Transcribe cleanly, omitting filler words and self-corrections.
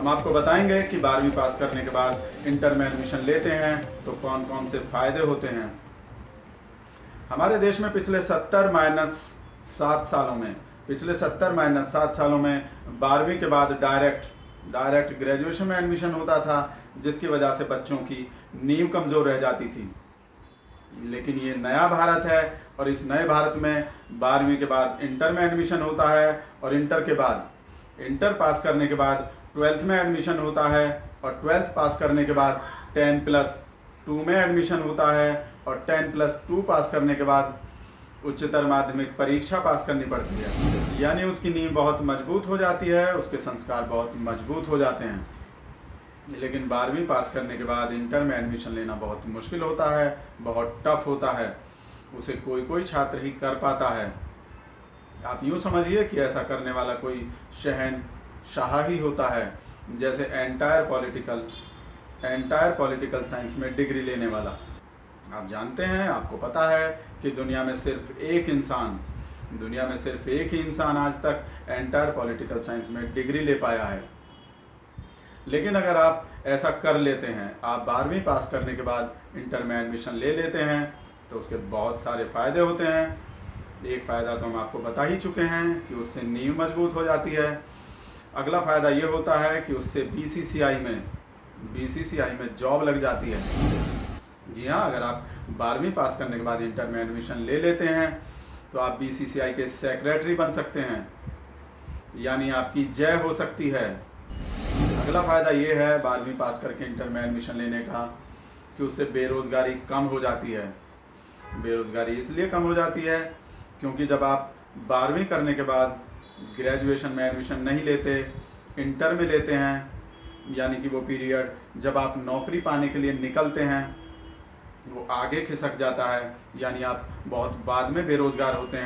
हम आपको बताएंगे कि 12वीं पास करने के बाद इंटर में एडमिशन लेते हैं तो कौन कौन से फायदे होते हैं। हमारे देश में पिछले 70 माइनस 7 सालों में 12वीं के बाद डायरेक्ट ग्रेजुएशन में एडमिशन होता था, जिसकी वजह से बच्चों की नींव कमज़ोर रह जाती थी। लेकिन ये नया भारत है और इस नए भारत में 12वीं के बाद इंटर में एडमिशन होता है और इंटर पास करने के बाद 12th में एडमिशन होता है और 12th पास करने के बाद 10+2 में एडमिशन होता है और 10+2 पास करने के बाद उच्चतर माध्यमिक परीक्षा पास करनी पड़ती है। यानी उसकी नींव बहुत मजबूत हो जाती है, उसके संस्कार बहुत मजबूत हो जाते हैं। लेकिन 12वीं पास करने के बाद इंटर में एडमिशन लेना बहुत मुश्किल होता है, बहुत टफ होता है। उसे कोई छात्र ही कर पाता है। आप यूँ समझिए कि ऐसा करने वाला कोई शहंशाह ही होता है, जैसे एंटायर पॉलिटिकल साइंस में डिग्री लेने वाला। आप जानते हैं, आपको पता है कि दुनिया में सिर्फ एक ही इंसान आज तक एंटायर पॉलिटिकल साइंस में डिग्री ले पाया है। लेकिन अगर आप ऐसा कर लेते हैं, आप 12वीं पास करने के बाद इंटर में एडमिशन ले लेते हैं, तो उसके बहुत सारे फायदे होते हैं। एक फ़ायदा तो हम आपको बता ही चुके हैं कि उससे नींव मजबूत हो जाती है। अगला फ़ायदा ये होता है कि उससे बीसीसीआई में जॉब लग जाती है। जी हाँ, अगर आप 12वीं पास करने के बाद इंटर में एडमिशन ले लेते हैं तो आप बीसीसीआई के सेक्रेटरी बन सकते हैं, यानी आपकी जय हो सकती है। अगला फ़ायदा ये है 12वीं पास करके इंटर में एडमिशन लेने का कि उससे बेरोज़गारी कम हो जाती है। बेरोज़गारी इसलिए कम हो जाती है क्योंकि जब आप 12वीं करने के बाद ग्रेजुएशन में एडमिशन नहीं लेते, इंटर में लेते हैं, यानी कि वो पीरियड जब आप नौकरी पाने के लिए निकलते हैं वो आगे खिसक जाता है, यानी आप बहुत बाद में बेरोज़गार होते हैं।